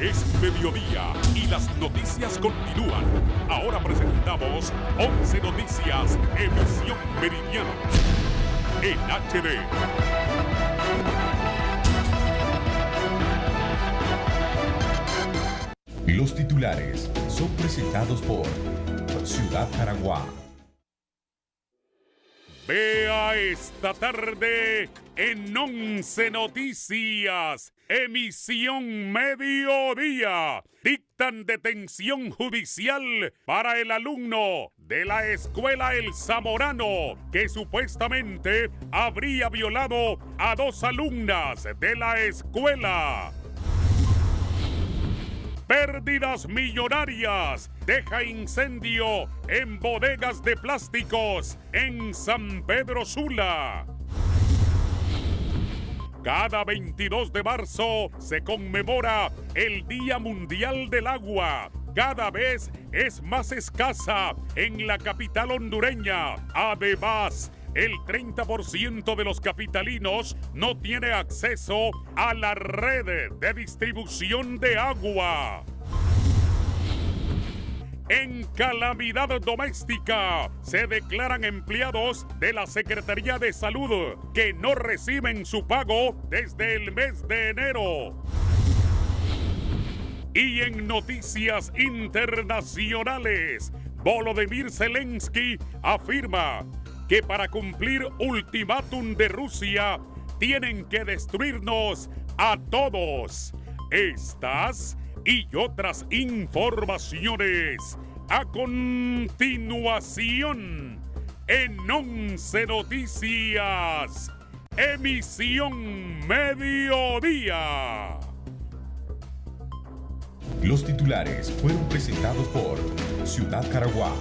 Es mediodía y las noticias continúan. Ahora presentamos 11 Noticias, emisión meridiana, en HD. Los titulares son presentados por Ciudad Jaraguá. Vea esta tarde en 11 Noticias, emisión mediodía. Dictan detención judicial para el alumno de la escuela El Zamorano, que supuestamente habría violado a 2 alumnas de la escuela. Pérdidas millonarias. Deja incendio en bodegas de plásticos en San Pedro Sula. Cada 22 de marzo se conmemora el Día Mundial del Agua. Cada vez es más escasa en la capital hondureña. Además, el 30% de los capitalinos no tiene acceso a la red de distribución de agua. En calamidad doméstica, se declaran empleados de la Secretaría de Salud que no reciben su pago desde el mes de enero. Y en noticias internacionales, Volodymyr Zelensky afirma que para cumplir ultimátum de Rusia tienen que destruirnos a todos. Estas y otras informaciones a continuación en 11 Noticias, emisión mediodía. Los titulares fueron presentados por Ciudad Jaraguá.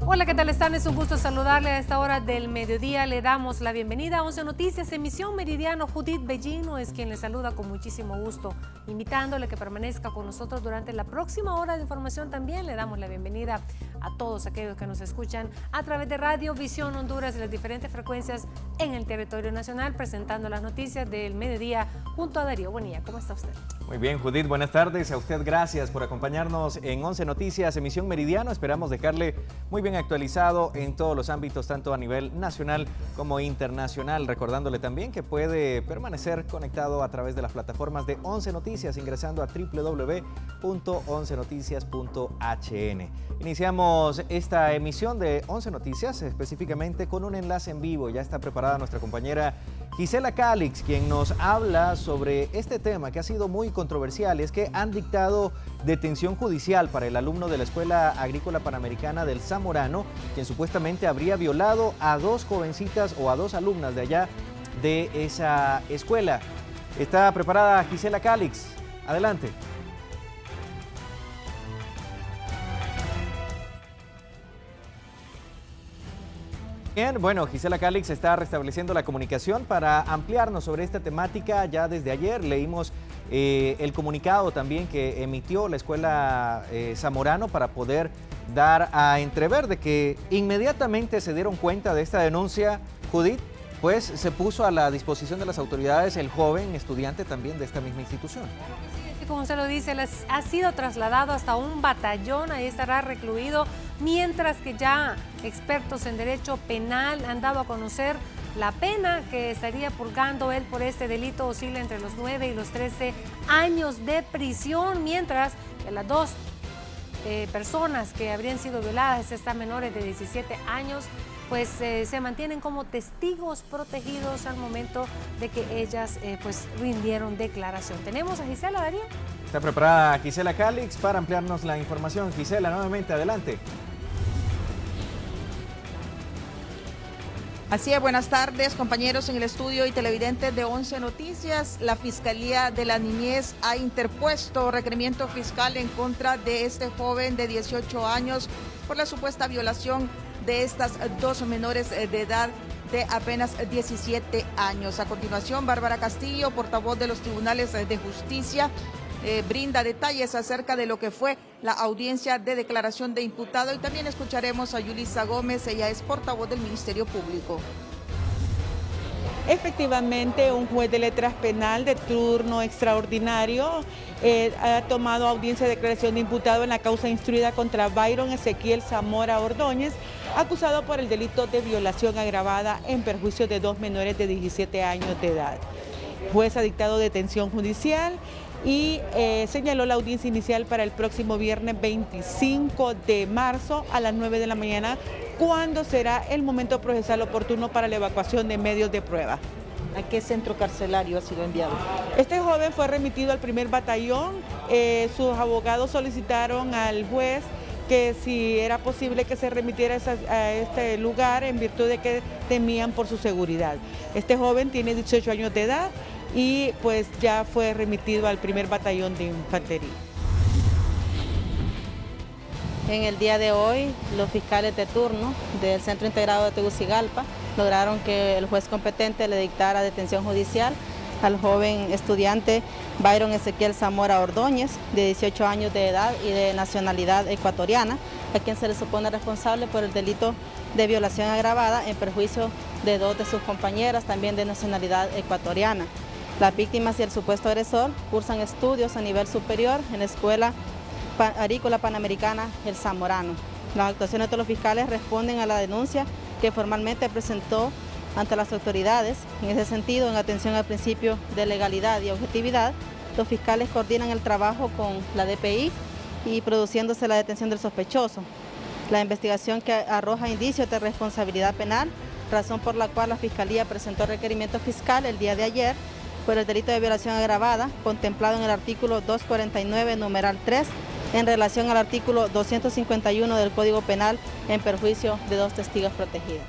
Hola, ¿qué tal están? Es un gusto saludarle a esta hora del mediodía. Le damos la bienvenida a 11 Noticias, emisión meridiano. Judith Bellino es quien le saluda con muchísimo gusto, invitándole que permanezca con nosotros durante la próxima hora de información. También le damos la bienvenida a todos aquellos que nos escuchan a través de Radio Visión Honduras y las diferentes frecuencias en el territorio nacional, presentando las noticias del mediodía junto a Darío Bonilla. ¿Cómo está usted? Muy bien, Judith, buenas tardes. A usted gracias por acompañarnos en 11 Noticias, emisión meridiano. Esperamos dejarle muy bien actualizado en todos los ámbitos, tanto a nivel nacional como internacional. Recordándole también que puede permanecer conectado a través de las plataformas de 11 Noticias, ingresando a www.11noticias.hn. Iniciamos esta emisión de 11 Noticias, específicamente con un enlace en vivo. Ya está preparada nuestra compañera Gisela Calix, quien nos habla sobre este tema que ha sido muy controversial. Es que han dictado detención judicial para el alumno de la Escuela Agrícola Panamericana del Zamorano, quien supuestamente habría violado a 2 jovencitas o a 2 alumnas de allá de esa escuela. Está preparada Gisela Calix. Adelante. Bien, bueno, Gisela Calix está restableciendo la comunicación para ampliarnos sobre esta temática. Ya desde ayer leímos el comunicado también que emitió la Escuela Zamorano para poder dar a entrever de que inmediatamente se dieron cuenta de esta denuncia, Judith, pues se puso a la disposición de las autoridades el joven estudiante también de esta misma institución. Como se lo dice, ha sido trasladado hasta un batallón, ahí estará recluido, mientras que ya expertos en derecho penal han dado a conocer la pena que estaría purgando él por este delito. Oscila entre los 9 y los 13 años de prisión, mientras que las 2 personas que habrían sido violadas, estas menores de 17 años, pues se mantienen como testigos protegidos al momento de que ellas pues rindieron declaración. ¿Tenemos a Gisela, Darío? Está preparada Gisela Calix para ampliarnos la información. Gisela, nuevamente, adelante. Así es, buenas tardes, compañeros en el estudio y televidentes de 11 Noticias. La Fiscalía de la Niñez ha interpuesto requerimiento fiscal en contra de este joven de 18 años por la supuesta violación de estas 2 menores de edad de apenas 17 años. A continuación, Bárbara Castillo, portavoz de los Tribunales de Justicia, brinda detalles acerca de lo que fue la audiencia de declaración de imputado, y también escucharemos a Yulisa Gómez, ella es portavoz del Ministerio Público. Efectivamente, un juez de letras penal de turno extraordinario ha tomado audiencia de declaración de imputado en la causa instruida contra Byron Ezequiel Zamora Ordóñez, acusado por el delito de violación agravada en perjuicio de 2 menores de 17 años de edad. El juez ha dictado detención judicial y señaló la audiencia inicial para el próximo viernes 25 de marzo a las 9 de la mañana, cuando será el momento procesal oportuno para la evacuación de medios de prueba. ¿A qué centro carcelario ha sido enviado? Este joven fue remitido al primer batallón. Sus abogados solicitaron al juez que si era posible que se remitiera a este lugar en virtud de que temían por su seguridad. Este joven tiene 18 años de edad y pues ya fue remitido al primer batallón de infantería. En el día de hoy, los fiscales de turno del Centro Integrado de Tegucigalpa lograron que el juez competente le dictara detención judicial al joven estudiante Byron Ezequiel Zamora Ordóñez, de 18 años de edad y de nacionalidad ecuatoriana, a quien se le supone responsable por el delito de violación agravada en perjuicio de 2 de sus compañeras, también de nacionalidad ecuatoriana. Las víctimas y el supuesto agresor cursan estudios a nivel superior en la Escuela Agrícola Panamericana El Zamorano. Las actuaciones de los fiscales responden a la denuncia que formalmente presentó ante las autoridades. En ese sentido, en atención al principio de legalidad y objetividad, los fiscales coordinan el trabajo con la DPI y produciéndose la detención del sospechoso. La investigación que arroja indicios de responsabilidad penal, razón por la cual la Fiscalía presentó requerimiento fiscal el día de ayer por el delito de violación agravada, contemplado en el artículo 249, numeral 3, en relación al artículo 251 del Código Penal en perjuicio de 2 testigos protegidas.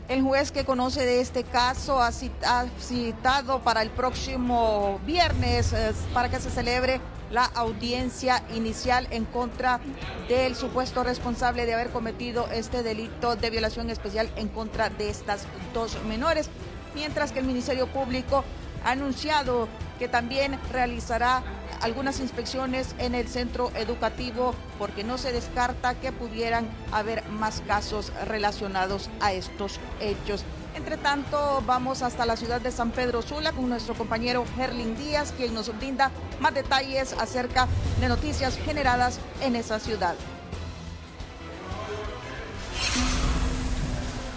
El juez que conoce de este caso ha citado para el próximo viernes para que se celebre la audiencia inicial en contra del supuesto responsable de haber cometido este delito de violación especial en contra de estas 2 menores, mientras que el Ministerio Público ha anunciado que también realizará algunas inspecciones en el centro educativo porque no se descarta que pudieran haber más casos relacionados a estos hechos. Entre tanto, vamos hasta la ciudad de San Pedro Sula con nuestro compañero Herlin Díaz, quien nos brinda más detalles acerca de noticias generadas en esa ciudad.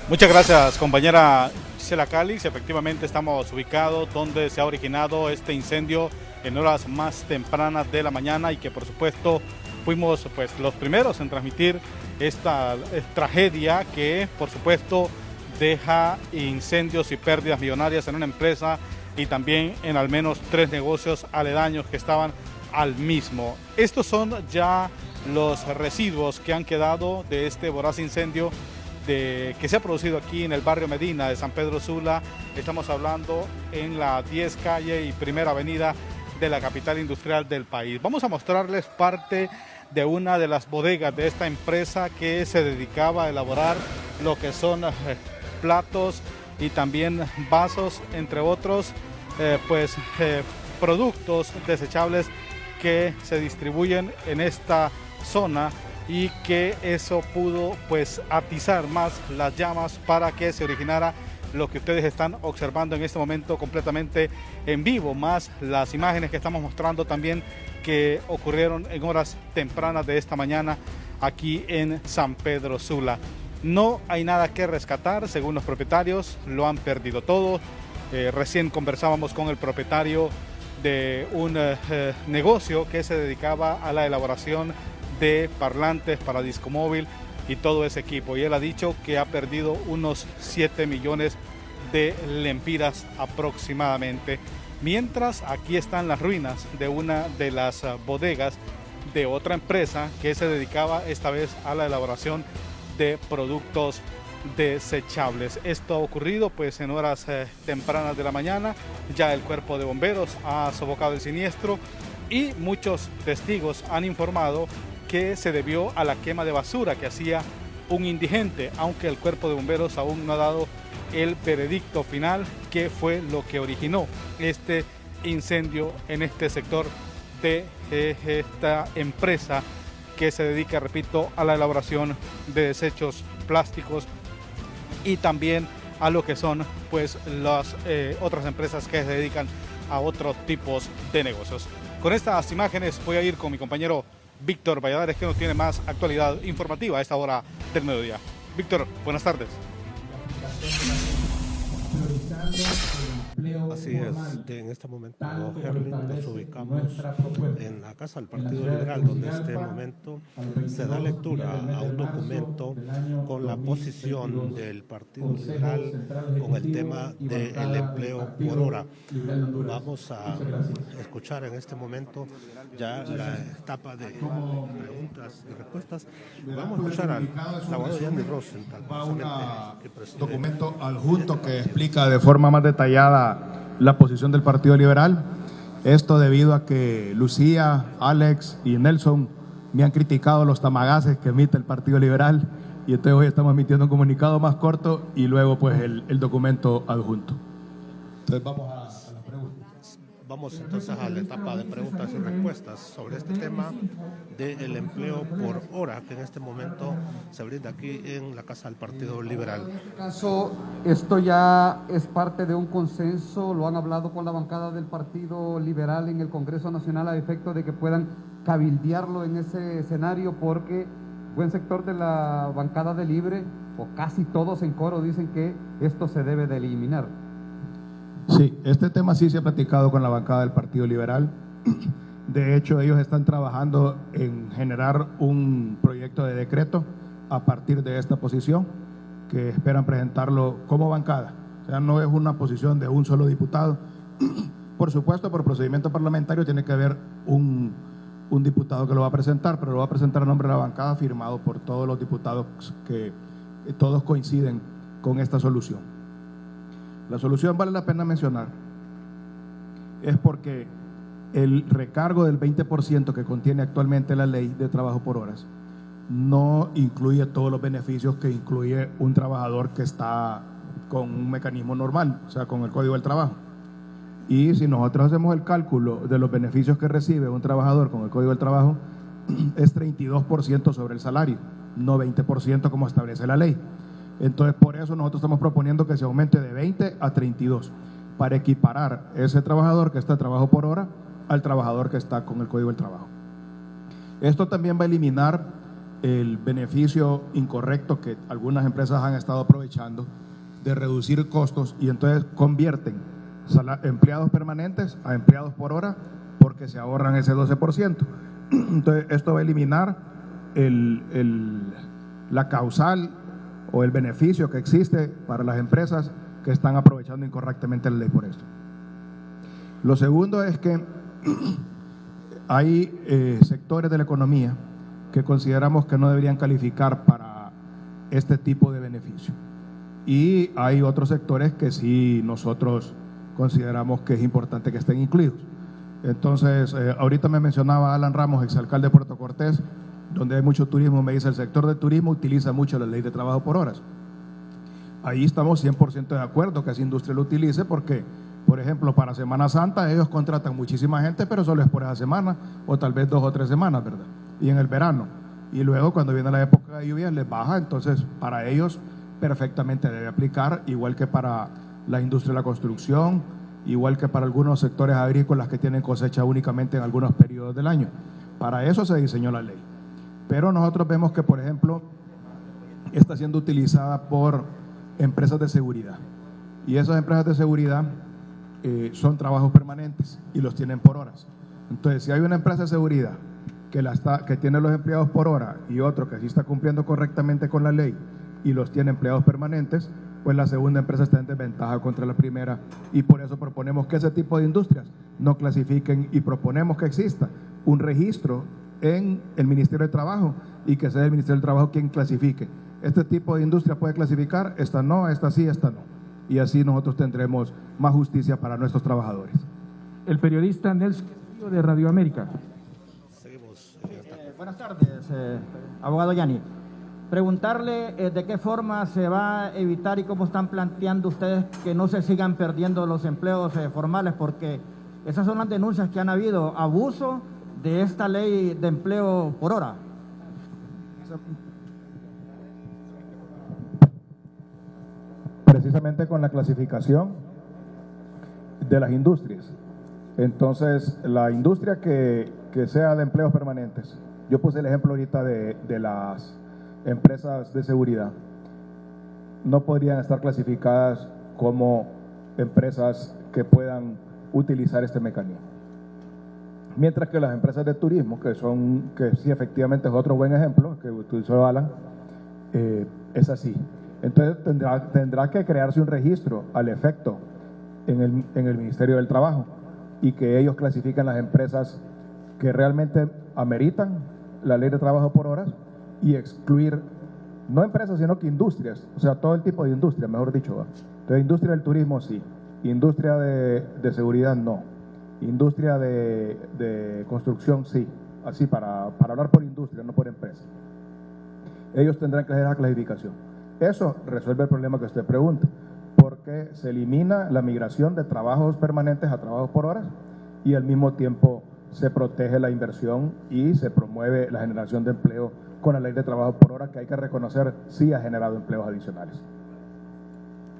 Muchas gracias, compañera Gisela Calix. Efectivamente estamos ubicados donde se ha originado este incendio en horas más tempranas de la mañana y que por supuesto fuimos pues los primeros en transmitir esta tragedia que por supuesto deja incendios y pérdidas millonarias en una empresa y también en al menos 3 negocios aledaños que estaban al mismo. Estos son ya los residuos que han quedado de este voraz incendio que se ha producido aquí en el barrio Medina de San Pedro Sula. Estamos hablando en la 10 calle y primera avenida de la capital industrial del país. Vamos a mostrarles parte de una de las bodegas de esta empresa que se dedicaba a elaborar lo que son platos y también vasos, entre otros productos desechables que se distribuyen en esta zona y que eso pudo pues atizar más las llamas para que se originara lo que ustedes están observando en este momento completamente en vivo, más las imágenes que estamos mostrando también que ocurrieron en horas tempranas de esta mañana aquí en San Pedro Sula. No hay nada que rescatar, según los propietarios, lo han perdido todo. Recién conversábamos con el propietario de un negocio que se dedicaba a la elaboración de parlantes para disco móvil y todo ese equipo, y él ha dicho que ha perdido unos 7 millones de lempiras aproximadamente. Mientras aquí están las ruinas de una de las bodegas de otra empresa que se dedicaba esta vez a la elaboración de productos desechables. Esto ha ocurrido pues en horas tempranas de la mañana. Ya el cuerpo de bomberos ha sofocado el siniestro y muchos testigos han informado que se debió a la quema de basura que hacía un indigente, aunque el cuerpo de bomberos aún no ha dado el veredicto final, que fue lo que originó este incendio en este sector de esta empresa que se dedica, repito, a la elaboración de desechos plásticos y también a lo que son pues las otras empresas que se dedican a otros tipos de negocios. Con estas imágenes voy a ir con mi compañero Víctor Valladares, que nos tiene más actualidad informativa a esta hora del mediodía. Víctor, buenas tardes. Así es, en este momento, Herling, nos ubicamos en la Casa del Partido Liberal, donde en este momento se da lectura a un documento con la posición del Partido Liberal con el tema del empleo por hora. Vamos a escuchar en este momento ya la etapa de preguntas y respuestas. Vamos a escuchar al abogado Yanni Rosenthal, un documento adjunto que explica de forma más detallada la posición del Partido Liberal. Esto debido a que Lucía, Alex y Nelson me han criticado los tamagaces que emite el Partido Liberal, y entonces hoy estamos emitiendo un comunicado más corto y luego pues el documento adjunto. Entonces vamos a las preguntas. Vamos entonces a la etapa de preguntas y respuestas sobre este tema del empleo por hora que en este momento se brinda aquí en la Casa del Partido Liberal. En este caso, esto ya es parte de un consenso, lo han hablado con la bancada del Partido Liberal en el Congreso Nacional a efecto de que puedan cabildearlo en ese escenario, porque buen sector de la bancada de Libre, o casi todos en coro, dicen que esto se debe de eliminar. Sí, este tema sí se ha platicado con la bancada del Partido Liberal. De hecho, ellos están trabajando en generar un proyecto de decreto a partir de esta posición, que esperan presentarlo como bancada. O sea, no es una posición de un solo diputado. Por supuesto, por procedimiento parlamentario tiene que haber un diputado que lo va a presentar, pero lo va a presentar a nombre de la bancada, firmado por todos los diputados que todos coinciden con esta solución. La solución, vale la pena mencionar, es porque el recargo del 20% que contiene actualmente la ley de trabajo por horas no incluye todos los beneficios que incluye un trabajador que está con un mecanismo normal, o sea, con el Código del Trabajo. Y si nosotros hacemos el cálculo de los beneficios que recibe un trabajador con el Código del Trabajo, es 32% sobre el salario, no 20% como establece la ley. Entonces, por eso nosotros estamos proponiendo que se aumente de 20 a 32, para equiparar ese trabajador que está de trabajo por hora al trabajador que está con el Código del Trabajo. Esto también va a eliminar el beneficio incorrecto que algunas empresas han estado aprovechando de reducir costos, y entonces convierten empleados permanentes a empleados por hora porque se ahorran ese 12%. Entonces, esto va a eliminar la causal o el beneficio que existe para las empresas que están aprovechando incorrectamente la ley por esto. Lo segundo es que hay sectores de la economía que consideramos que no deberían calificar para este tipo de beneficio, y hay otros sectores que sí nosotros consideramos que es importante que estén incluidos. Entonces, ahorita me mencionaba Alan Ramos, exalcalde de Puerto Cortés, donde hay mucho turismo, me dice el sector de turismo utiliza mucho la ley de trabajo por horas. Ahí estamos 100% de acuerdo que esa industria lo utilice, porque, por ejemplo, para Semana Santa ellos contratan muchísima gente, pero solo es por esa semana, o tal vez 2 o 3 semanas, ¿verdad? Y en el verano. Y luego cuando viene la época de lluvia les baja, entonces para ellos perfectamente debe aplicar, igual que para la industria de la construcción, igual que para algunos sectores agrícolas que tienen cosecha únicamente en algunos periodos del año. Para eso se diseñó la ley. Pero nosotros vemos que, por ejemplo, está siendo utilizada por empresas de seguridad. Y esas empresas de seguridad son trabajos permanentes y los tienen por horas. Entonces, si hay una empresa de seguridad que tiene los empleados por hora y otro que sí está cumpliendo correctamente con la ley y los tiene empleados permanentes, pues la segunda empresa está en desventaja contra la primera, y por eso proponemos que ese tipo de industrias no clasifiquen, y proponemos que exista un registro en el Ministerio de Trabajo y que sea el Ministerio del Trabajo quien clasifique. Este tipo de industria puede clasificar, esta no, esta sí, esta no. Y así nosotros tendremos más justicia para nuestros trabajadores. El periodista Nelson de Radio América. Seguimos. Buenas tardes, abogado Yanni. Preguntarle de qué forma se va a evitar y cómo están planteando ustedes que no se sigan perdiendo los empleos formales, porque esas son las denuncias que han habido, abuso de esta ley de empleo por hora. Precisamente con la clasificación de las industrias. Entonces, la industria que sea de empleos permanentes, yo puse el ejemplo ahorita de las empresas de seguridad, no podrían estar clasificadas como empresas que puedan utilizar este mecanismo. Mientras que las empresas de turismo, que sí efectivamente es otro buen ejemplo, que utilizó Alan, es así. Entonces tendrá que crearse un registro al efecto en el Ministerio del Trabajo y que ellos clasifiquen las empresas que realmente ameritan la ley de trabajo por horas y excluir, no empresas, sino que industrias, o sea, todo el tipo de industria, mejor dicho. Entonces, industria del turismo sí, industria de seguridad no, industria de construcción sí, así para hablar por industria, no por empresa. Ellos tendrán que hacer la clasificación. Eso resuelve el problema que usted pregunta, porque se elimina la migración de trabajos permanentes a trabajos por horas y al mismo tiempo se protege la inversión y se promueve la generación de empleo con la ley de trabajo por hora, que hay que reconocer sí ha generado empleos adicionales.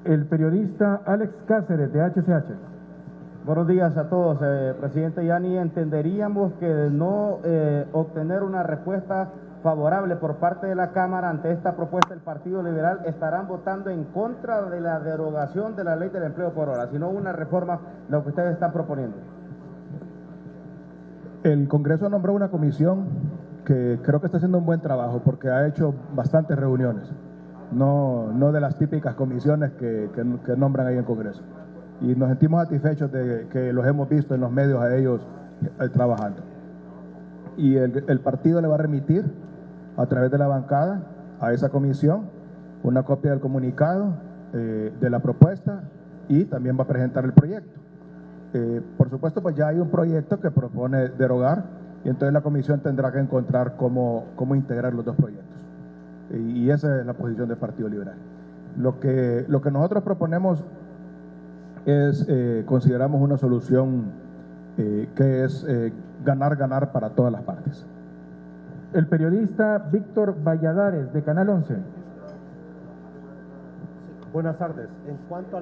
El periodista Alex Cáceres, de HCH. Buenos días a todos, presidente Yani. Entenderíamos que de no obtener una respuesta favorable por parte de la Cámara ante esta propuesta del Partido Liberal, estarán votando en contra de la derogación de la ley del empleo por hora, sino una reforma, lo que ustedes están proponiendo. El Congreso nombró una comisión que creo que está haciendo un buen trabajo porque ha hecho bastantes reuniones, no de las típicas comisiones que nombran ahí en el Congreso. Y nos sentimos satisfechos de que los hemos visto en los medios a ellos trabajando. Y el partido le va a remitir a través de la bancada a esa comisión una copia del comunicado de la propuesta y también va a presentar el proyecto. Por supuesto, pues ya hay un proyecto que propone derogar y entonces la comisión tendrá que encontrar cómo integrar los dos proyectos. Y esa es la posición del Partido Liberal. Lo que nosotros proponemos es, consideramos una solución que es ganar para todas las partes. El periodista Víctor Valladares, de Canal 11. Buenas tardes. En cuanto a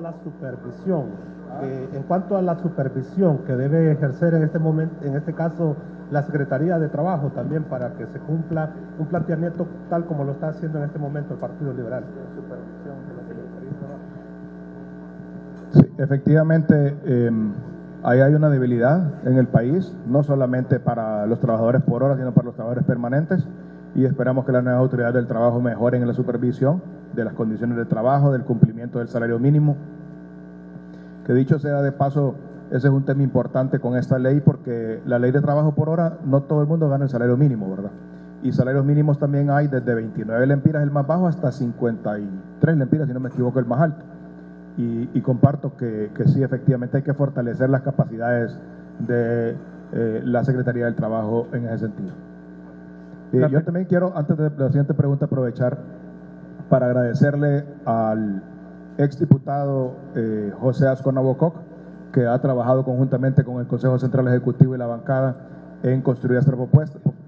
la supervisión, que debe ejercer en este momento, en este caso, la Secretaría de Trabajo también para que se cumpla un planteamiento tal como lo está haciendo en este momento el Partido Liberal. Sí, efectivamente, ahí hay una debilidad en el país, no solamente para los trabajadores por hora, sino para los trabajadores permanentes, y esperamos que la nueva autoridad del trabajo mejoren en la supervisión de las condiciones de trabajo, del cumplimiento del salario mínimo. Que dicho sea de paso, ese es un tema importante con esta ley, porque la ley de trabajo por hora, no todo el mundo gana el salario mínimo, ¿verdad? Y salarios mínimos también hay desde 29 lempiras el más bajo hasta 53 lempiras, si no me equivoco, el más alto. Y comparto que sí, efectivamente hay que fortalecer las capacidades de la Secretaría del Trabajo en ese sentido. Yo también quiero, antes de la siguiente pregunta, aprovechar para agradecerle al exdiputado José Azcona Bococ, que ha trabajado conjuntamente con el Consejo Central Ejecutivo y la bancada en construir esta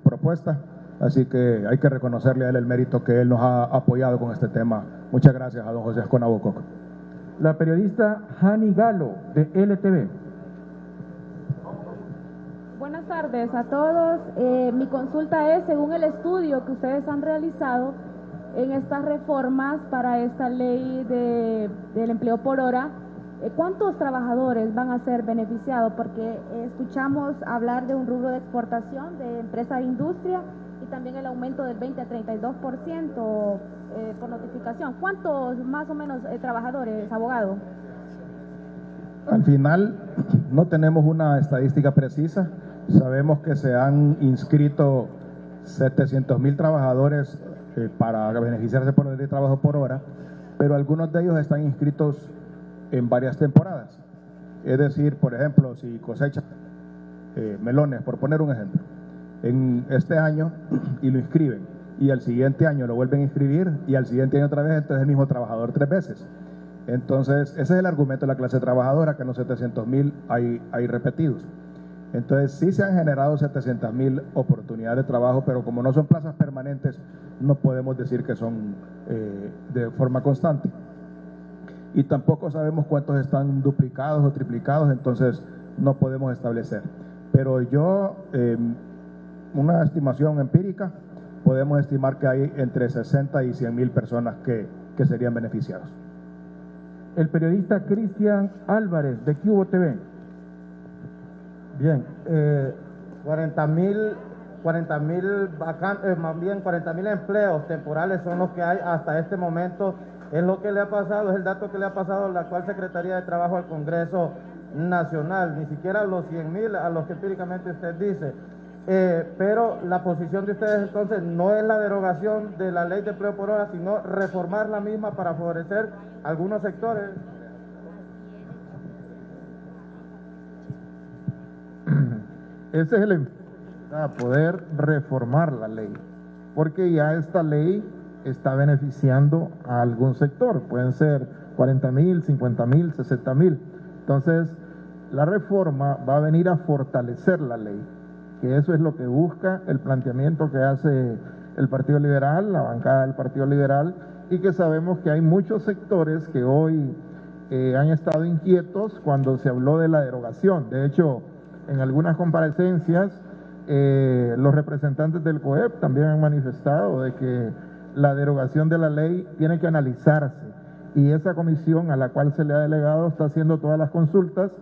propuesta. Así que hay que reconocerle a él el mérito que él nos ha apoyado con este tema. Muchas gracias a don José Azcona Bococ. La periodista Hani Galo, de LTV. Buenas tardes a todos. Mi consulta es, según el estudio que ustedes han realizado en estas reformas para esta ley del empleo por hora, ¿cuántos trabajadores van a ser beneficiados? Porque escuchamos hablar de un rubro de exportación, de empresa de industria, y también el aumento del 20 a 32% por notificación. ¿Cuántos más o menos trabajadores, abogado? Al final no tenemos una estadística precisa. Sabemos que se han inscrito 700,000 trabajadores para beneficiarse por el trabajo por hora, pero algunos de ellos están inscritos en varias temporadas. Es decir, por ejemplo, si cosecha melones, por poner un ejemplo, en este año y lo inscriben, y al siguiente año lo vuelven a inscribir y al siguiente año otra vez, entonces el mismo trabajador 3 veces. Entonces, ese es el argumento de la clase trabajadora, que en los 700.000 hay repetidos. Entonces, sí se han generado 700.000 oportunidades de trabajo, pero como no son plazas permanentes, no podemos decir que son de forma constante. Y tampoco sabemos cuántos están duplicados o triplicados, entonces no podemos establecer. Pero yo, una estimación empírica, podemos estimar que hay entre 60 y 100.000 personas que serían beneficiadas. El periodista Cristian Álvarez, de Cubo TV. Bien, 40.000 empleos temporales son los que hay hasta este momento. Es lo que le ha pasado, es el dato que le ha pasado a la actual Secretaría de Trabajo al Congreso Nacional, ni siquiera los 100.000 a los que empíricamente usted dice. Pero la posición de ustedes entonces no es la derogación de la ley de empleo por hora, sino reformar la misma para favorecer algunos sectores. Ese es el a poder reformar la ley, porque ya esta ley está beneficiando a algún sector, pueden ser 40.000, 50.000, 60.000. Entonces, la reforma va a venir a fortalecer la ley, que eso es lo que busca el planteamiento que hace el Partido Liberal, la bancada del Partido Liberal, y que sabemos que hay muchos sectores que hoy han estado inquietos cuando se habló de la derogación. De hecho, en algunas comparecencias, los representantes del COEP también han manifestado de que la derogación de la ley tiene que analizarse, y esa comisión a la cual se le ha delegado está haciendo todas las consultas,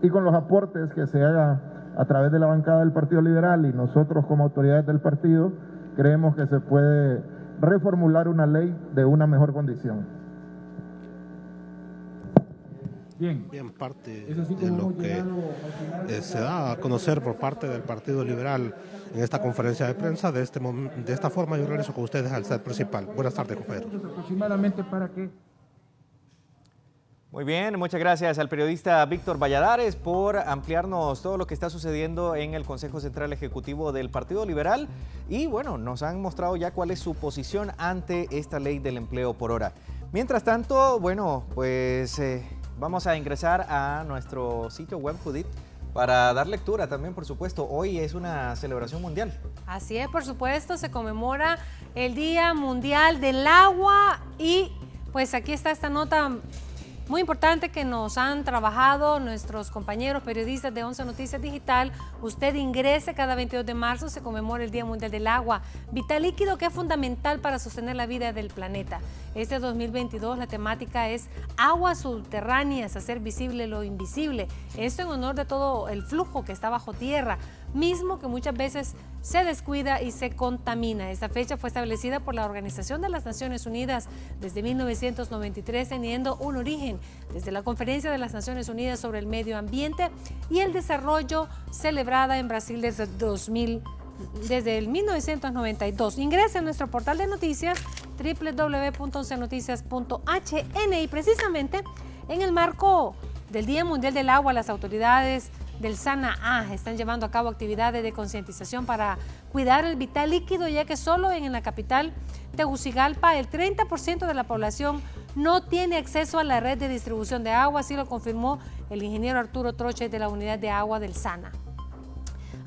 y con los aportes que se haga a través de la bancada del Partido Liberal y nosotros como autoridades del partido, creemos que se puede reformular una ley de una mejor condición. Bien, parte de lo que se da a conocer por parte del Partido Liberal en esta conferencia de prensa. De esta forma yo regreso con ustedes al set principal. Buenas tardes, compañeros. Aproximadamente para que... Muy bien, muchas gracias al periodista Víctor Valladares por ampliarnos todo lo que está sucediendo en el Consejo Central Ejecutivo del Partido Liberal. Y bueno, nos han mostrado ya cuál es su posición ante esta ley del empleo por hora. Mientras tanto, bueno, pues vamos a ingresar a nuestro sitio web, Judith, para dar lectura también, por supuesto. Hoy es una celebración mundial. Así es, por supuesto, se conmemora el Día Mundial del Agua y pues aquí está esta nota muy importante que nos han trabajado nuestros compañeros periodistas de 11 Noticias Digital. Usted ingrese cada 22 de marzo, se conmemora el Día Mundial del Agua, vital líquido que es fundamental para sostener la vida del planeta. Este 2022 la temática es aguas subterráneas, hacer visible lo invisible. Esto en honor de todo el flujo que está bajo tierra, mismo que muchas veces se descuida y se contamina. Esta fecha fue establecida por la Organización de las Naciones Unidas desde 1993, teniendo un origen desde la Conferencia de las Naciones Unidas sobre el Medio Ambiente y el Desarrollo, celebrada en Brasil desde el 1992. Ingrese a nuestro portal de noticias www.oncenoticias.hn y precisamente en el marco del Día Mundial del Agua, las autoridades del SANA están llevando a cabo actividades de concientización para cuidar el vital líquido, ya que solo en la capital Tegucigalpa el 30% de la población no tiene acceso a la red de distribución de agua, así lo confirmó el ingeniero Arturo Troche de la Unidad de Agua del SANA.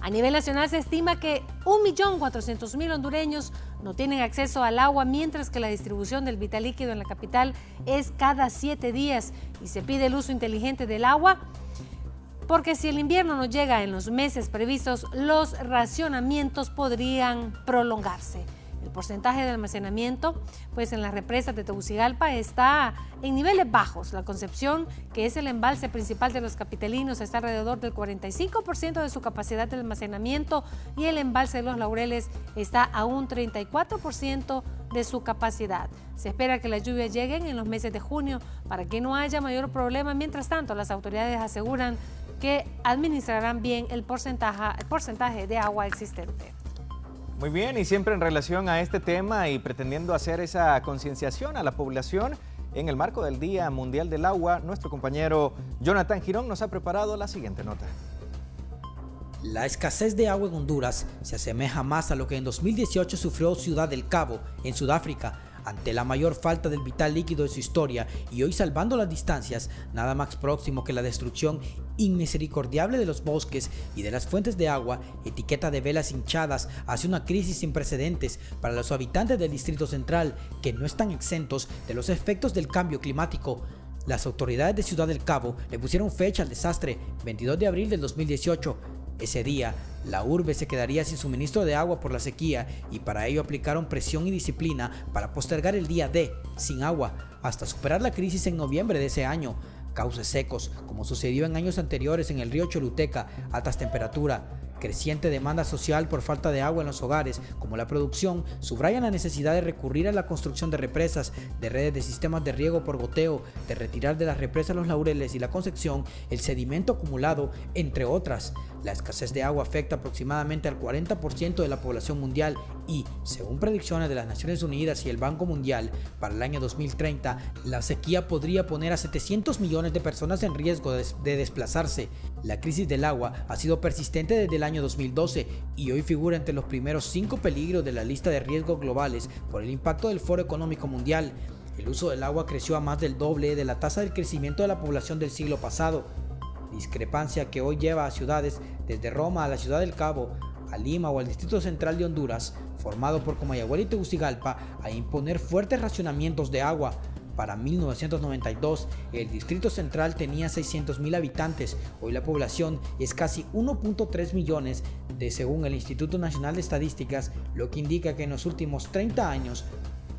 A nivel nacional se estima que 1.400.000 hondureños no tienen acceso al agua, mientras que la distribución del vital líquido en la capital es cada 7 días y se pide el uso inteligente del agua, porque si el invierno no llega en los meses previstos, los racionamientos podrían prolongarse. El porcentaje de almacenamiento pues en las represas de Tegucigalpa está en niveles bajos. La Concepción, que es el embalse principal de los capitalinos, está alrededor del 45% de su capacidad de almacenamiento, y el embalse de los Laureles está a un 34% de su capacidad. Se espera que las lluvias lleguen en los meses de junio para que no haya mayor problema. Mientras tanto, las autoridades aseguran que administrarán bien el porcentaje de agua existente. Muy bien, y siempre en relación a este tema y pretendiendo hacer esa concienciación a la población en el marco del Día Mundial del Agua, nuestro compañero Jonathan Girón nos ha preparado la siguiente nota. La escasez de agua en Honduras se asemeja más a lo que en 2018 sufrió Ciudad del Cabo, en Sudáfrica, ante la mayor falta del vital líquido de su historia, y hoy, salvando las distancias, nada más próximo que la destrucción inmisericordiable de los bosques y de las fuentes de agua, etiqueta de velas hinchadas hacia una crisis sin precedentes para los habitantes del Distrito Central, que no están exentos de los efectos del cambio climático. Las autoridades de Ciudad del Cabo le pusieron fecha al desastre, 22 de abril del 2018. Ese día, la urbe se quedaría sin suministro de agua por la sequía, y para ello aplicaron presión y disciplina para postergar el día D, sin agua, hasta superar la crisis en noviembre de ese año. Cauces secos, como sucedió en años anteriores en el río Choluteca, altas temperaturas, creciente demanda social por falta de agua en los hogares, como la producción, subrayan la necesidad de recurrir a la construcción de represas, de redes de sistemas de riego por goteo, de retirar de las represas Los Laureles y La Concepción el sedimento acumulado, entre otras. La escasez de agua afecta aproximadamente al 40% de la población mundial y, según predicciones de las Naciones Unidas y el Banco Mundial, para el año 2030, la sequía podría poner a 700 millones de personas en riesgo de desplazarse. La crisis del agua ha sido persistente desde el año 2012 y hoy figura entre los primeros 5 peligros de la lista de riesgos globales por el impacto del Foro Económico Mundial. El uso del agua creció a más del doble de la tasa de crecimiento de la población del siglo pasado, discrepancia que hoy lleva a ciudades desde Roma a la Ciudad del Cabo, a Lima o al Distrito Central de Honduras, formado por Comayagüela y Tegucigalpa, a imponer fuertes racionamientos de agua. Para 1992, el Distrito Central tenía 600,000 habitantes. Hoy la población es casi 1.3 millones, según el Instituto Nacional de Estadísticas, lo que indica que en los últimos 30 años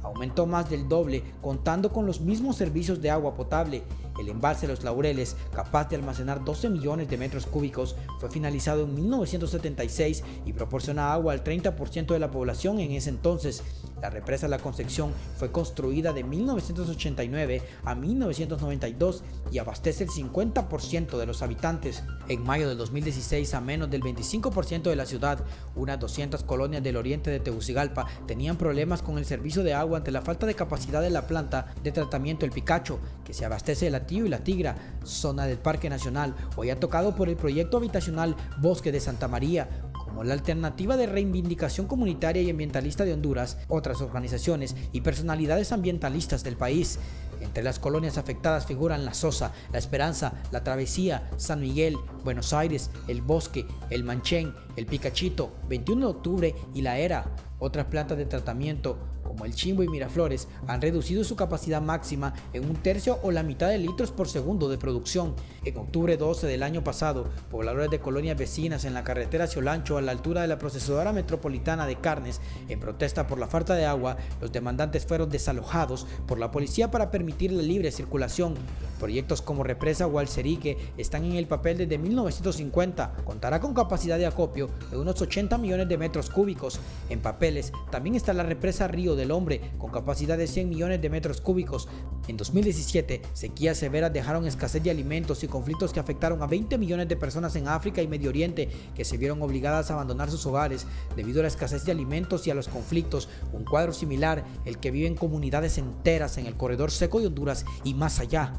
aumentó más del doble, contando con los mismos servicios de agua potable. El embalse Los Laureles, capaz de almacenar 12 millones de metros cúbicos, fue finalizado en 1976 y proporciona agua al 30% de la población en ese entonces. La represa La Concepción fue construida de 1989 a 1992 y abastece el 50% de los habitantes. En mayo del 2016, a menos del 25% de la ciudad, unas 200 colonias del oriente de Tegucigalpa tenían problemas con el servicio de agua ante la falta de capacidad de la planta de tratamiento El Picacho, que se abastece de La Tío y La Tigra, zona del Parque Nacional, hoy ha tocado por el proyecto habitacional Bosque de Santa María. Como la Alternativa de Reivindicación Comunitaria y Ambientalista de Honduras, otras organizaciones y personalidades ambientalistas del país. Entre las colonias afectadas figuran La Sosa, La Esperanza, La Travesía, San Miguel, Buenos Aires, El Bosque, El Manchén, El Picachito, 21 de octubre y La Era. Otras plantas de tratamiento, como El Chimbo y Miraflores, han reducido su capacidad máxima en 1/3 o la mitad de litros por segundo de producción. En octubre 12 del año pasado, pobladores de colonias vecinas en la carretera Ciolancho, a la altura de la procesadora metropolitana de carnes, en protesta por la falta de agua, los demandantes fueron desalojados por la policía para permitir la libre circulación. Proyectos como Represa Hualcerique están en el papel desde 1950. Contará con capacidad de acopio de unos 80 millones de metros cúbicos. En papeles también está la represa Río del Hombre, con capacidad de 100 millones de metros cúbicos. En 2017, sequías severas dejaron escasez de alimentos y conflictos que afectaron a 20 millones de personas en África y Medio Oriente, que se vieron obligadas a abandonar sus hogares debido a la escasez de alimentos y a los conflictos. Un cuadro similar, el que viven comunidades enteras en el corredor seco de Honduras y más allá.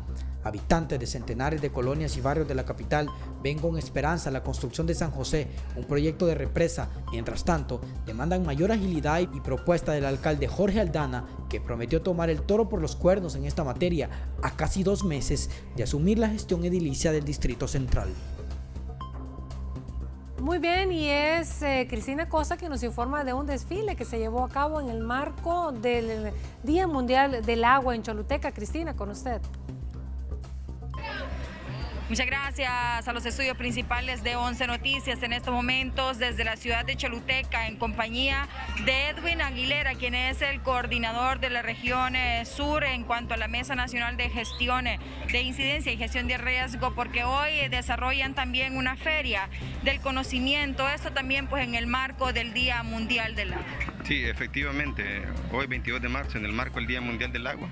Habitantes de centenares de colonias y barrios de la capital ven con esperanza la construcción de San José, un proyecto de represa. Mientras tanto, demandan mayor agilidad y propuesta del alcalde Jorge Aldana, que prometió tomar el toro por los cuernos en esta materia a casi 2 meses de asumir la gestión edilicia del Distrito Central. Muy bien, y es Cristina Costa que nos informa de un desfile que se llevó a cabo en el marco del Día Mundial del Agua en Choluteca. Cristina, con usted. Muchas gracias a los estudios principales de 11 Noticias en estos momentos desde la ciudad de Choluteca en compañía de Edwin Aguilera, quien es el coordinador de la región sur en cuanto a la Mesa Nacional de Gestión de Incidencia y Gestión de Riesgo, porque hoy desarrollan también una feria del conocimiento, esto también pues en el marco del Día Mundial del Agua. Sí, efectivamente, hoy 22 de marzo en el marco del Día Mundial del Agua,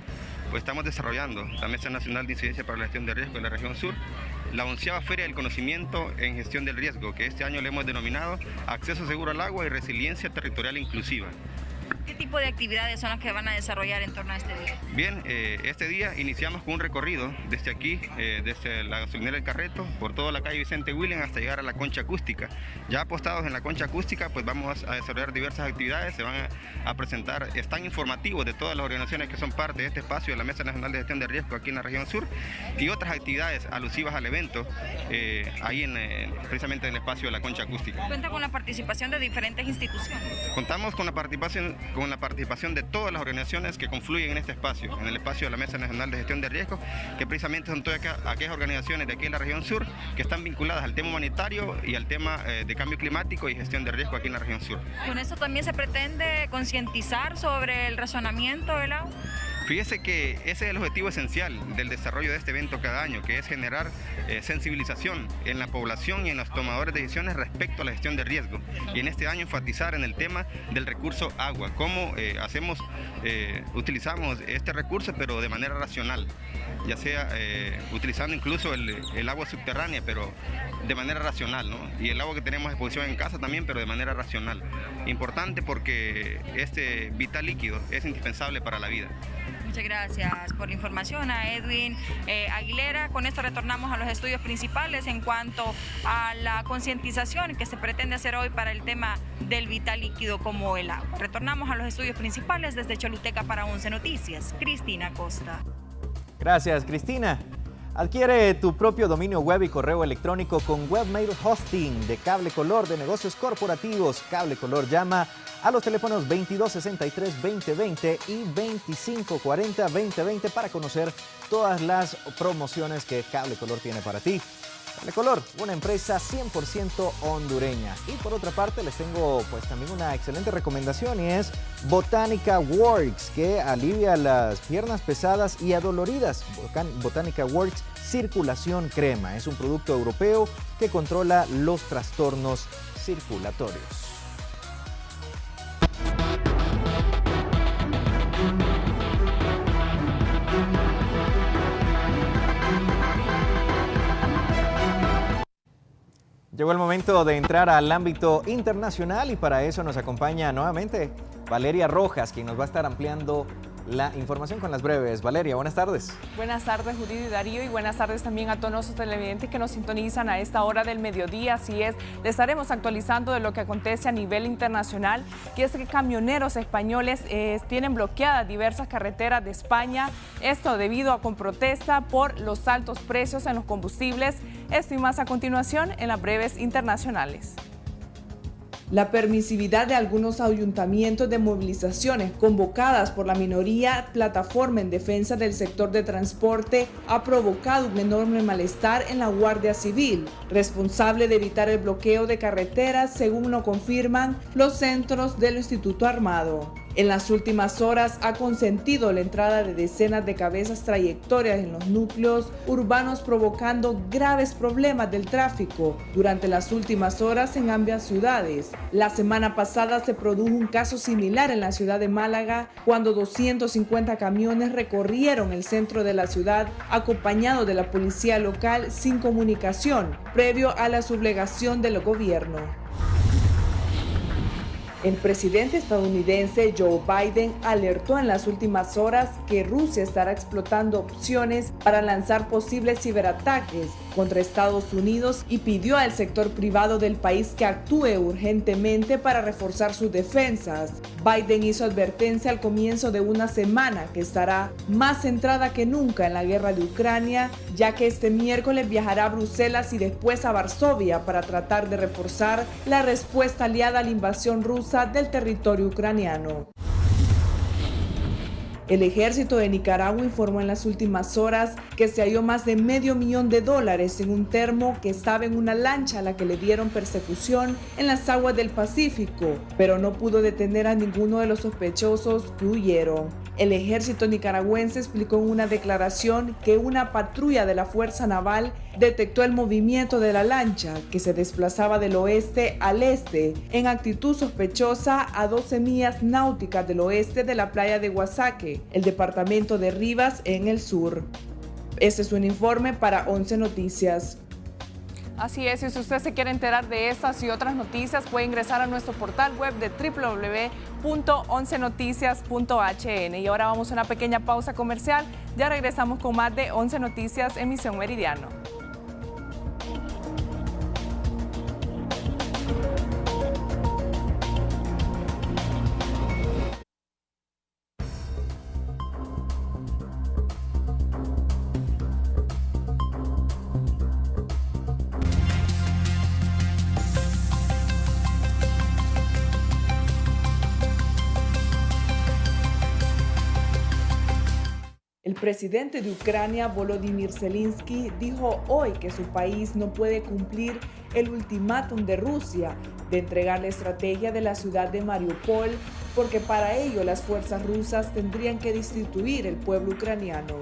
pues estamos desarrollando la Mesa Nacional de Incidencia para la Gestión de Riesgo en la región sur, la 11ª Feria del Conocimiento en Gestión del Riesgo, que este año le hemos denominado Acceso Seguro al Agua y Resiliencia Territorial Inclusiva. ¿Qué tipo de actividades son las que van a desarrollar en torno a este día? Bien, este día iniciamos con un recorrido desde aquí, desde la gasolinera El Carreto, por toda la calle Vicente William hasta llegar a la concha acústica. Ya apostados en la concha acústica, pues vamos a desarrollar diversas actividades, se van a presentar stand informativos de todas las organizaciones que son parte de este espacio de la Mesa Nacional de Gestión de Riesgo aquí en la región sur y otras actividades alusivas al evento ahí precisamente en el espacio de la concha acústica. ¿Cuenta con la participación de diferentes instituciones? Contamos con la participación de todas las organizaciones que confluyen en este espacio, en el espacio de la Mesa Nacional de Gestión de Riesgos, que precisamente son todas aquellas organizaciones de aquí en la región sur que están vinculadas al tema humanitario y al tema de cambio climático y gestión de riesgo aquí en la región sur. ¿Con esto también se pretende concientizar sobre el razonamiento del agua? Fíjese que ese es el objetivo esencial del desarrollo de este evento cada año, que es generar sensibilización en la población y en los tomadores de decisiones respecto a la gestión de riesgo. Y en este año enfatizar en el tema del recurso agua, cómo utilizamos este recurso pero de manera racional, ya sea utilizando incluso el agua subterránea, pero de manera racional, ¿no? Y el agua que tenemos a disposición en casa también, pero de manera racional. Importante porque este vital líquido es indispensable para la vida. Muchas gracias por la información a Edwin Aguilera. Con esto retornamos a los estudios principales en cuanto a la concientización que se pretende hacer hoy para el tema del vital líquido como el agua. Retornamos a los estudios principales desde Choluteca para 11 Noticias. Cristina Costa. Gracias, Cristina. Adquiere tu propio dominio web y correo electrónico con Webmail Hosting de Cable Color de Negocios Corporativos. Cable Color llama a los teléfonos 2263-2020 y 2540-2020 para conocer todas las promociones que Cable Color tiene para ti. Cable Color, una empresa 100% hondureña. Y por otra parte les tengo pues también una excelente recomendación y es Botanica Works, que alivia las piernas pesadas y adoloridas. Botanica Works Circulación Crema es un producto europeo que controla los trastornos circulatorios. Llegó el momento de entrar al ámbito internacional y para eso nos acompaña nuevamente Valeria Rojas, quien nos va a estar ampliando la información con las breves. Valeria, buenas tardes. Buenas tardes, Judith y Darío, y buenas tardes también a todos los televidentes que nos sintonizan a esta hora del mediodía. Así es, les estaremos actualizando de lo que acontece a nivel internacional, que es que camioneros españoles tienen bloqueadas diversas carreteras de España, esto debido a con protesta por los altos precios en los combustibles. Esto y más a continuación en las breves internacionales. La permisividad de algunos ayuntamientos de movilizaciones convocadas por la minoría Plataforma en Defensa del Sector de Transporte ha provocado un enorme malestar en la Guardia Civil, responsable de evitar el bloqueo de carreteras, según lo confirman los centros del Instituto Armado. En las últimas horas ha consentido la entrada de decenas de cabezas trayectorias en los núcleos urbanos, provocando graves problemas del tráfico durante las últimas horas en ambas ciudades. La semana pasada se produjo un caso similar en la ciudad de Málaga, cuando 250 camiones recorrieron el centro de la ciudad acompañados de la policía local sin comunicación, previo a la sublevación del gobierno. El presidente estadounidense Joe Biden alertó en las últimas horas que Rusia estará explotando opciones para lanzar posibles ciberataques contra Estados Unidos y pidió al sector privado del país que actúe urgentemente para reforzar sus defensas. Biden hizo advertencia al comienzo de una semana que estará más centrada que nunca en la guerra de Ucrania, ya que este miércoles viajará a Bruselas y después a Varsovia para tratar de reforzar la respuesta aliada a la invasión rusa del territorio ucraniano. El ejército de Nicaragua informó en las últimas horas que se halló más de $500,000 en un termo que estaba en una lancha a la que le dieron persecución en las aguas del Pacífico, pero no pudo detener a ninguno de los sospechosos que huyeron. El ejército nicaragüense explicó en una declaración que una patrulla de la Fuerza Naval detectó el movimiento de la lancha, que se desplazaba del oeste al este, en actitud sospechosa a 12 millas náuticas del oeste de la playa de Guasaque, el departamento de Rivas, en el sur. Este es un informe para 11 Noticias. Así es, y si usted se quiere enterar de estas y otras noticias, puede ingresar a nuestro portal web de www.oncenoticias.hn. Y ahora vamos a una pequeña pausa comercial. Ya regresamos con más de 11 Noticias, emisión Meridiano. El presidente de Ucrania, Volodymyr Zelensky, dijo hoy que su país no puede cumplir el ultimátum de Rusia de entregar la estrategia de la ciudad de Mariupol, porque para ello las fuerzas rusas tendrían que destituir el pueblo ucraniano.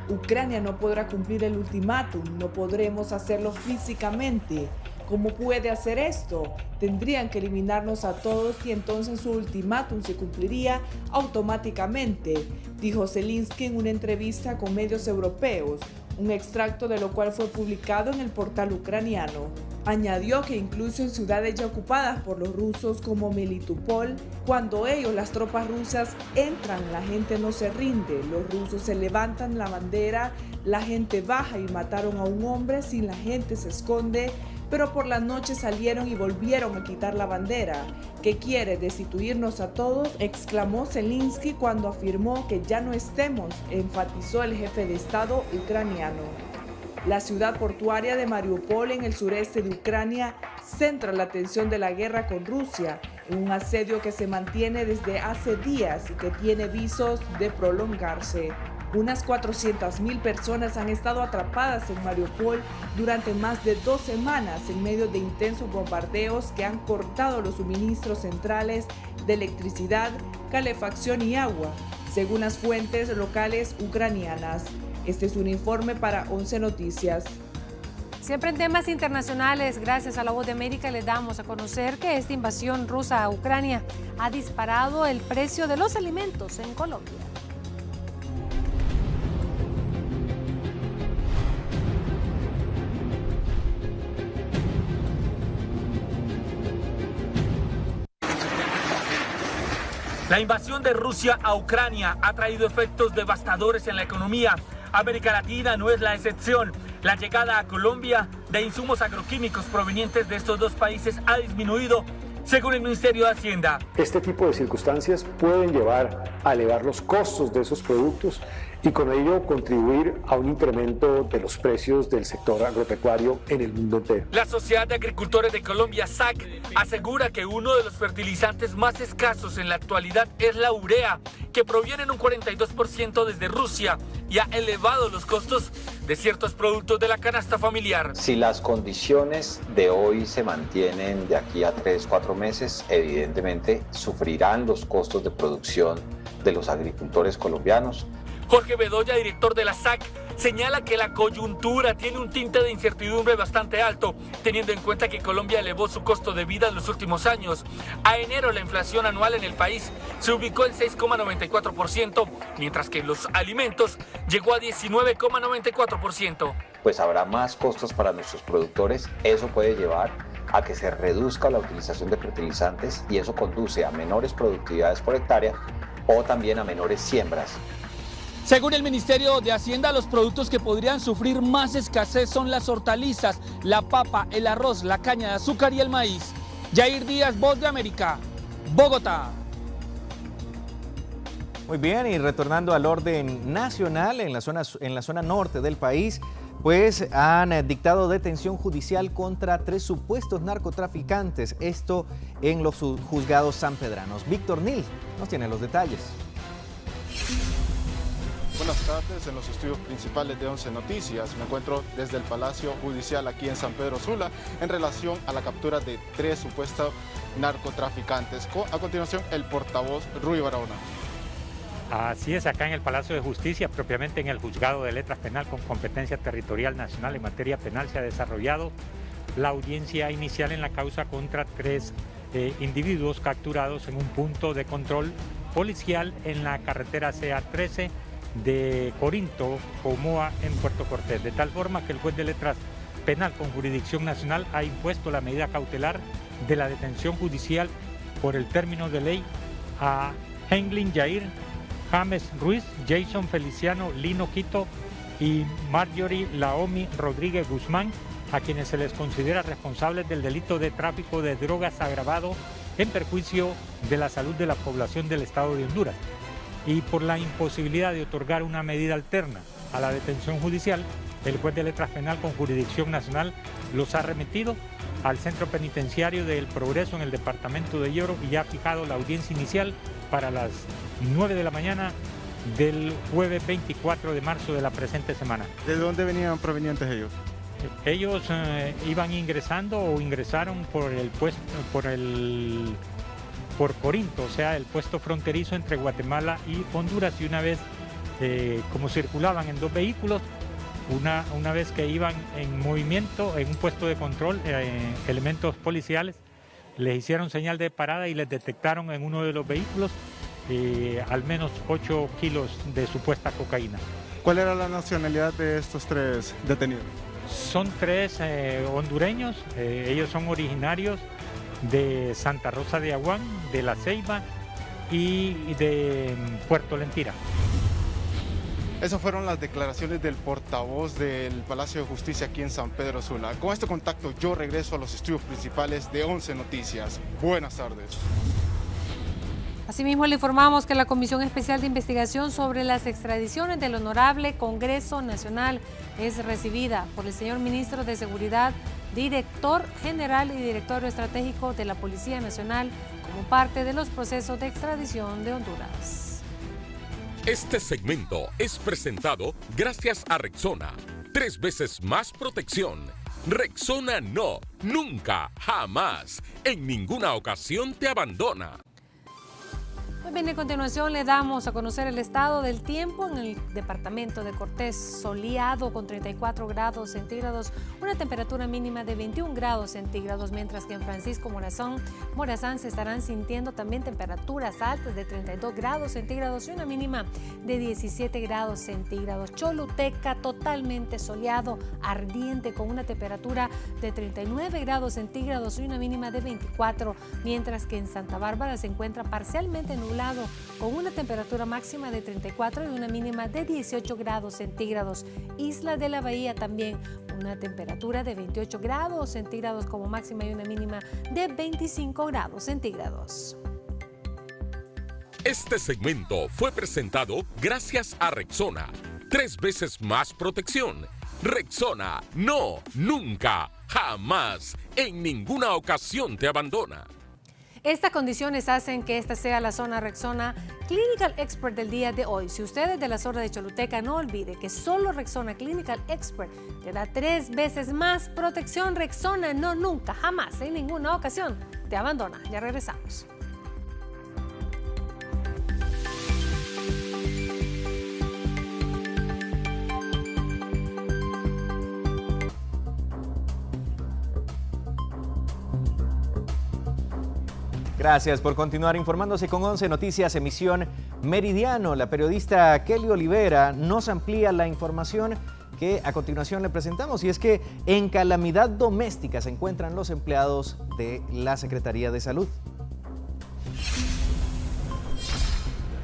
Ucrania no podrá cumplir el ultimátum, no podremos hacerlo físicamente. ¿Cómo puede hacer esto? Tendrían que eliminarnos a todos y entonces su ultimátum se cumpliría automáticamente, dijo Zelensky en una entrevista con medios europeos, un extracto de lo cual fue publicado en el portal ucraniano. Añadió que incluso en ciudades ya ocupadas por los rusos como Melitopol, cuando ellos, las tropas rusas, entran, la gente no se rinde, los rusos se levantan la bandera, la gente baja y mataron a un hombre, si la gente se esconde, pero por la noche salieron y volvieron a quitar la bandera. ¿Qué quiere, destituirnos a todos?, exclamó Zelensky cuando afirmó que ya no estemos, enfatizó el jefe de Estado ucraniano. La ciudad portuaria de Mariupol en el sureste de Ucrania centra la atención de la guerra con Rusia, un asedio que se mantiene desde hace días y que tiene visos de prolongarse. Unas 400.000 personas han estado atrapadas en Mariupol durante más de 2 semanas en medio de intensos bombardeos que han cortado los suministros centrales de electricidad, calefacción y agua, según las fuentes locales ucranianas. Este es un informe para 11 Noticias. Siempre en temas internacionales, gracias a La Voz de América, les damos a conocer que esta invasión rusa a Ucrania ha disparado el precio de los alimentos en Colombia. La invasión de Rusia a Ucrania ha traído efectos devastadores en la economía. América Latina no es la excepción. La llegada a Colombia de insumos agroquímicos provenientes de estos dos países ha disminuido, según el Ministerio de Hacienda. Este tipo de circunstancias pueden llevar a elevar los costos de esos productos y con ello contribuir a un incremento de los precios del sector agropecuario en el mundo entero. La Sociedad de Agricultores de Colombia, SAC, asegura que uno de los fertilizantes más escasos en la actualidad es la urea, que proviene en un 42% desde Rusia y ha elevado los costos de ciertos productos de la canasta familiar. Si las condiciones de hoy se mantienen de aquí a 3-4 meses, evidentemente sufrirán los costos de producción de los agricultores colombianos. Jorge Bedoya, director de la SAC, señala que la coyuntura tiene un tinte de incertidumbre bastante alto, teniendo en cuenta que Colombia elevó su costo de vida en los últimos años. A enero la inflación anual en el país se ubicó en 6,94%, mientras que en los alimentos llegó a 19,94%. Pues habrá más costos para nuestros productores, eso puede llevar a que se reduzca la utilización de fertilizantes y eso conduce a menores productividades por hectárea o también a menores siembras. Según el Ministerio de Hacienda, los productos que podrían sufrir más escasez son las hortalizas, la papa, el arroz, la caña de azúcar y el maíz. Jair Díaz, Voz de América, Bogotá. Muy bien, y retornando al orden nacional, en la zona norte del país, pues han dictado detención judicial contra 3 supuestos narcotraficantes, esto en los juzgados sanpedranos. Víctor Nil nos tiene los detalles. Buenas tardes, en los estudios principales de 11 Noticias. Me encuentro desde el Palacio Judicial aquí en San Pedro Sula en relación a la captura de 3 supuestos narcotraficantes. A continuación, el portavoz Rui Barahona. Así es, acá en el Palacio de Justicia, propiamente en el Juzgado de Letras Penal con competencia territorial nacional en materia penal, se ha desarrollado la audiencia inicial en la causa contra 3 individuos capturados en un punto de control policial en la carretera CA13 de Corinto, Pomoa, en Puerto Cortés, de tal forma que el juez de letras Penal con Jurisdicción Nacional ha impuesto la medida cautelar de la detención judicial por el término de ley a Henglin Jair, James Ruiz, Jason Feliciano Lino Quito y Marjorie Laomi Rodríguez Guzmán, a quienes se les considera responsables del delito de tráfico de drogas agravado en perjuicio de la salud de la población del Estado de Honduras. Y por la imposibilidad de otorgar una medida alterna a la detención judicial, el juez de letras penal con Jurisdicción Nacional los ha remitido al Centro Penitenciario del Progreso en el departamento de Lloro y ha fijado la audiencia inicial para las 9 de la mañana del jueves 24 de marzo de la presente semana. ¿De dónde venían provenientes ellos? Ellos iban ingresando o ingresaron por el puesto, por Corinto, o sea, el puesto fronterizo entre Guatemala y Honduras, y una vez, como circulaban en dos vehículos, una vez que iban en movimiento en un puesto de control, elementos policiales les hicieron señal de parada y les detectaron en uno de los vehículos al menos 8 kilos de supuesta cocaína. ¿Cuál era la nacionalidad de estos 3 detenidos? Son 3 hondureños, ellos son originarios de Santa Rosa de Aguán, de La Ceiba y de Puerto Lempira. Esas fueron las declaraciones del portavoz del Palacio de Justicia aquí en San Pedro Sula. Con este contacto yo regreso a los estudios principales de 11 Noticias. Buenas tardes. Asimismo, le informamos que la Comisión Especial de Investigación sobre las extradiciones del Honorable Congreso Nacional es recibida por el señor Ministro de Seguridad, Director General y Directorio Estratégico de la Policía Nacional como parte de los procesos de extradición de Honduras. Este segmento es presentado gracias a Rexona. 3 veces más protección. Rexona no, nunca, jamás, en ninguna ocasión te abandona. Muy bien, a continuación le damos a conocer el estado del tiempo en el departamento de Cortés. Soleado con 34 grados centígrados, una temperatura mínima de 21 grados centígrados, mientras que en Francisco Morazán se estarán sintiendo también temperaturas altas de 32 grados centígrados y una mínima de 17 grados centígrados. Choluteca totalmente soleado, ardiente, con una temperatura de 39 grados centígrados y una mínima de 24, mientras que en Santa Bárbara se encuentra parcialmente nublado con una temperatura máxima de 34 y una mínima de 18 grados centígrados. Isla de la Bahía también una temperatura de 28 grados centígrados como máxima y una mínima de 25 grados centígrados. Este segmento fue presentado gracias a Rexona. 3 veces más protección. Rexona no, nunca, jamás, en ninguna ocasión te abandona. Estas condiciones hacen que esta sea la zona Rexona Clinical Expert del día de hoy. Si usted es de la zona de Choluteca, no olvide que solo Rexona Clinical Expert te da 3 veces más protección. Rexona no, nunca, jamás, en ninguna ocasión te abandona. Ya regresamos. Gracias por continuar informándose con 11 Noticias, emisión Meridiano. La periodista Kelly Olivera nos amplía la información que a continuación le presentamos, y es que en calamidad doméstica se encuentran los empleados de la Secretaría de Salud.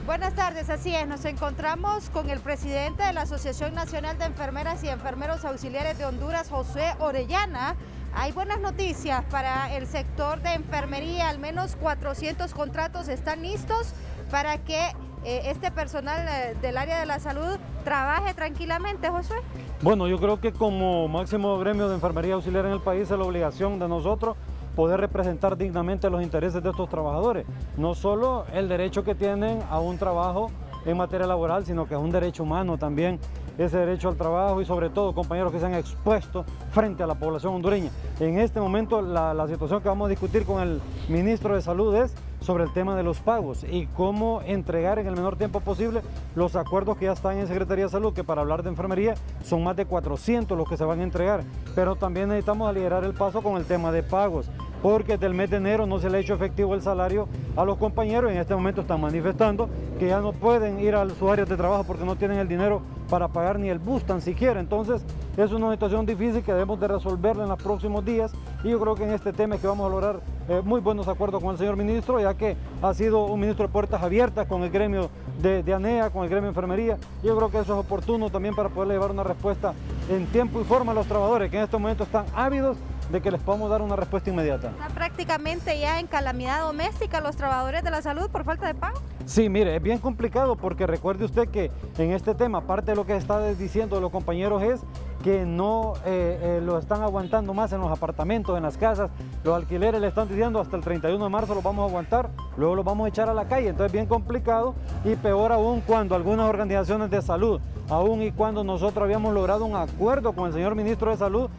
Buenas tardes, así es, nos encontramos con el presidente de la Asociación Nacional de Enfermeras y Enfermeros Auxiliares de Honduras, José Orellana. Hay buenas noticias para el sector de enfermería, al menos 400 contratos están listos para que este personal del área de la salud trabaje tranquilamente, Josué. Bueno, yo creo que como máximo gremio de enfermería auxiliar en el país es la obligación de nosotros poder representar dignamente los intereses de estos trabajadores, no solo el derecho que tienen a un trabajo en materia laboral, sino que es un derecho humano también, ese derecho al trabajo, y sobre todo compañeros que se han expuesto frente a la población hondureña. En este momento la situación que vamos a discutir con el ministro de Salud es sobre el tema de los pagos y cómo entregar en el menor tiempo posible los acuerdos que ya están en Secretaría de Salud, que para hablar de enfermería son más de 400 los que se van a entregar, pero también necesitamos aligerar el paso con el tema de pagos, porque desde el mes de enero no se le ha hecho efectivo el salario a los compañeros. En este momento están manifestando que ya no pueden ir a sus áreas de trabajo porque no tienen el dinero para pagar ni el bus tan siquiera. Entonces es una situación difícil que debemos de resolverla en los próximos días, y yo creo que en este tema es que vamos a lograr muy buenos acuerdos con el señor ministro, ya que ha sido un ministro de puertas abiertas con el gremio de ANEA, con el gremio de enfermería. Yo creo que eso es oportuno también para poder llevar una respuesta en tiempo y forma a los trabajadores, que en este momento están ávidos de que les podamos dar una respuesta inmediata. ¿Están prácticamente ya en calamidad doméstica los trabajadores de la salud por falta de pago? Sí, mire, es bien complicado porque recuerde usted que en este tema, parte de lo que está diciendo los compañeros es que no lo están aguantando más en los apartamentos, en las casas. Los alquileres le están diciendo hasta el 31 de marzo los vamos a aguantar, luego los vamos a echar a la calle. Entonces es bien complicado, y peor aún cuando algunas organizaciones de salud, aún y cuando nosotros habíamos logrado un acuerdo con el señor ministro de Salud,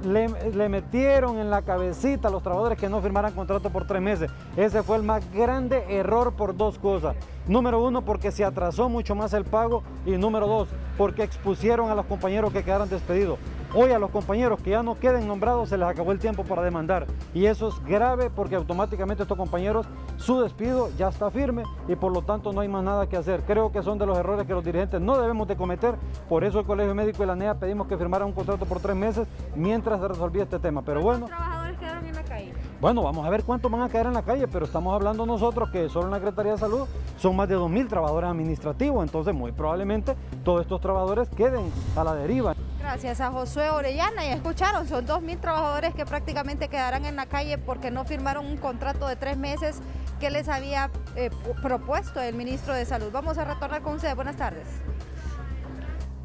le metieron en la cabecita a los trabajadores que no firmaran contrato por 3 meses. Ese fue el más grande error por 2 cosas. Número 1, porque se atrasó mucho más el pago, y número 2, porque expusieron a los compañeros que quedaron despedidos. Hoy a los compañeros que ya no queden nombrados se les acabó el tiempo para demandar, y eso es grave porque automáticamente estos compañeros, su despido ya está firme y por lo tanto no hay más nada que hacer. Creo que son de los errores que los dirigentes no debemos de cometer. Por eso el Colegio Médico y la ANEA pedimos que firmaran un contrato por 3 meses mientras se resolvía este tema. Pero bueno, ¿cuántos trabajadores quedaron en la calle? Bueno, vamos a ver cuántos van a quedar en la calle, pero estamos hablando nosotros que solo en la Secretaría de Salud son más de 2.000 trabajadores administrativos, entonces muy probablemente todos estos trabajadores queden a la deriva. Gracias a Josué Orellana, y escucharon, son 2.000 trabajadores que prácticamente quedarán en la calle porque no firmaron un contrato de 3 meses que les había propuesto el ministro de Salud. Vamos a retornar con ustedes. Buenas tardes.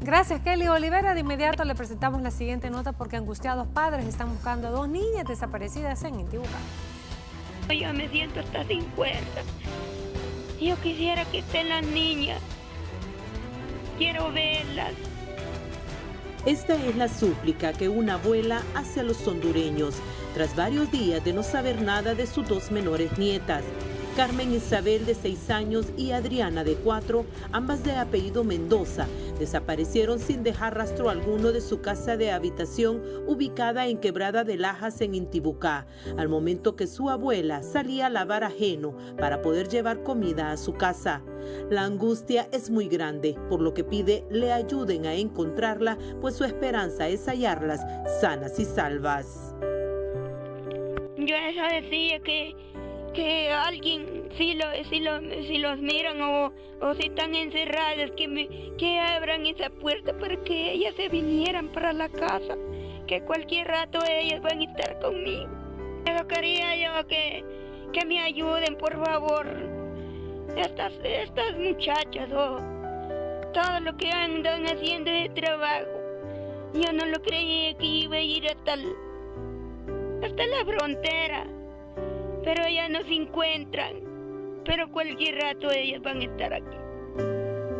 Gracias, Kelly Olivera. De inmediato le presentamos la siguiente nota porque angustiados padres están buscando a 2 niñas desaparecidas en Intibucá. Yo me siento hasta sin fuerza. Yo quisiera que estén las niñas. Quiero verlas. Esta es la súplica que una abuela hace a los hondureños tras varios días de no saber nada de sus 2 menores nietas. Carmen Isabel, de 6 años, y Adriana, de 4, ambas de apellido Mendoza, desaparecieron sin dejar rastro alguno de su casa de habitación ubicada en Quebrada de Lajas, en Intibucá, al momento que su abuela salía a lavar ajeno para poder llevar comida a su casa. La angustia es muy grande, por lo que pide le ayuden a encontrarla, pues su esperanza es hallarlas sanas y salvas. Yo eso decía que alguien, si los miran o si están encerradas, que abran esa puerta para que ellas se vinieran para la casa, que cualquier rato ellas van a estar conmigo. Eso quería yo, que me ayuden, por favor, estas muchachas, todo lo que andan haciendo de trabajo. Yo no lo creía que iba a ir hasta la frontera. Pero ellas no se encuentran, pero cualquier rato ellas van a estar aquí.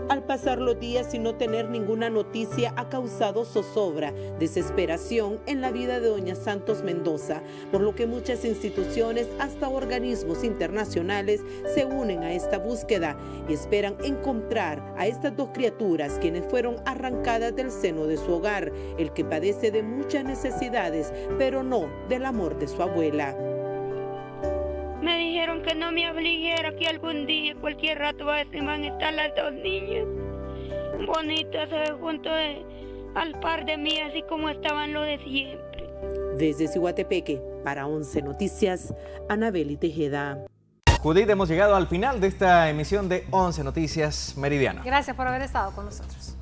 Al pasar los días sin no tener ninguna noticia ha causado zozobra, desesperación en la vida de doña Santos Mendoza, por lo que muchas instituciones, hasta organismos internacionales, se unen a esta búsqueda y esperan encontrar a estas 2 criaturas quienes fueron arrancadas del seno de su hogar, el que padece de muchas necesidades, pero no del amor de su abuela. Me dijeron que no me afligiera, que algún día, cualquier rato, van a estar las 2 niñas bonitas junto al par de mí, así como estaban lo de siempre. Desde Ciguatepeque, para 11 Noticias, Anabeli Tejeda. Judith, hemos llegado al final de esta emisión de 11 Noticias Meridiano. Gracias por haber estado con nosotros.